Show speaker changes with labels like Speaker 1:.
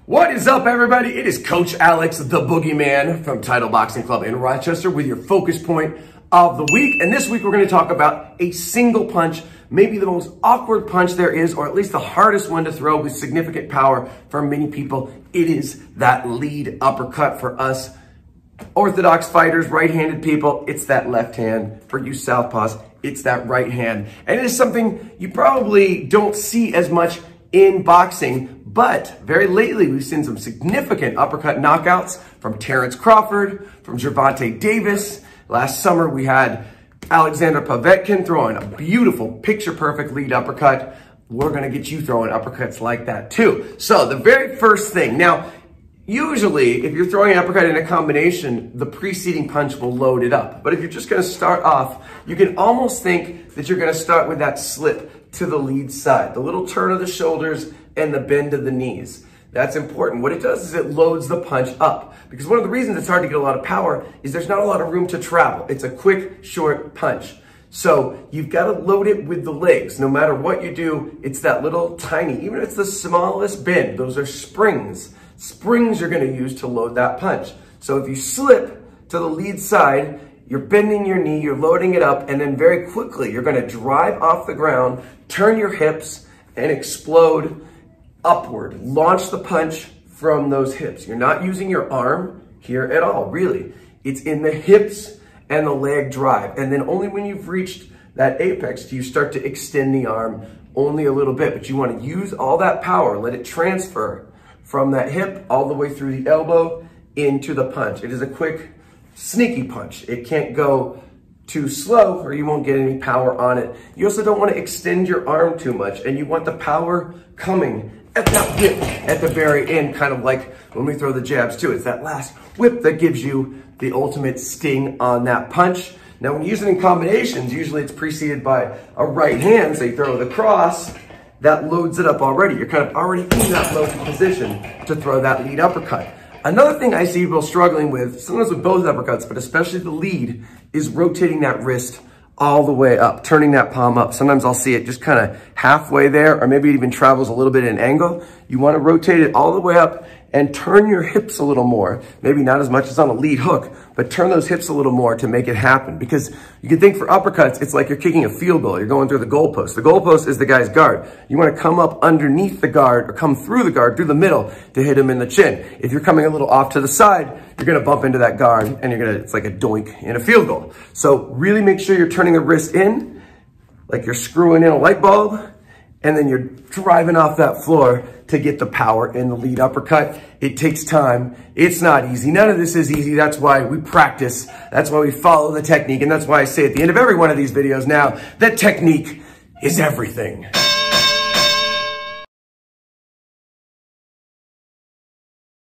Speaker 1: What is up, everybody? It is Coach Alex, the Boogeyman from Title Boxing Club in Rochester with your focus point of the week. And this week we're going to talk about a single punch, maybe the most awkward punch there is, or at least the hardest one to throw with significant power for many people. It is that lead uppercut for us orthodox fighters, right-handed people. It's that left hand. For you southpaws, it's that right hand. And it is something you probably don't see as much in boxing, but very lately we've seen some significant uppercut knockouts from Terrence Crawford, from Gervonta Davis. Last summer we had Alexander Povetkin throwing a beautiful picture-perfect lead uppercut. We're gonna get you throwing uppercuts like that too. So the very first thing, now usually if you're throwing an uppercut in a combination, the preceding punch will load it up. But if you're just gonna start off, you can almost think that you're gonna start with that slip to the lead side, the little turn of the shoulders and the bend of the knees. That's important. What it does is it loads the punch up, because one of the reasons it's hard to get a lot of power is there's not a lot of room to travel. It's a quick, short punch. So you've got to load it with the legs. No matter what you do, it's that little tiny, even if it's the smallest bend, those are springs. Springs you're going to use to load that punch. So if you slip to the lead side, you're bending your knee, you're loading it up, and then very quickly you're going to drive off the ground, turn your hips, and explode upward. Launch the punch from those hips. You're not using your arm here at all, really. It's in the hips and the leg drive. And then only when you've reached that apex do you start to extend the arm only a little bit. But you want to use all that power, let it transfer from that hip all the way through the elbow into the punch. It is a quick, sneaky punch. It can't go too slow or you won't get any power on it. You also don't want to extend your arm too much, and you want the power coming at that whip at the very end, kind of like when we throw the jabs too. It's that last whip that gives you the ultimate sting on that punch. Now when you use it in combinations, usually it's preceded by a right hand, so you throw the cross, that loads it up already. You're kind of already in that loaded position to throw that lead uppercut. Another thing I see people struggling with, sometimes with both uppercuts, but especially the lead, is rotating that wrist all the way up, turning that palm up. Sometimes I'll see it just kind of halfway there, or maybe it even travels a little bit in angle. You want to rotate it all the way up and turn your hips a little more. Maybe not as much as on a lead hook, but turn those hips a little more to make it happen. Because you can think for uppercuts, it's like you're kicking a field goal. You're going through the goalpost. The goalpost is the guy's guard. You want to come up underneath the guard or come through the guard, through the middle to hit him in the chin. If you're coming a little off to the side, you're going to bump into that guard and it's like a doink in a field goal. So really make sure you're turning the wrist in like you're screwing in a light bulb, and then you're driving off that floor to get the power in the lead uppercut. It takes time. It's not easy. None of this is easy. That's why we practice. That's why we follow the technique. And that's why I say at the end of every one of these videos now that technique is everything.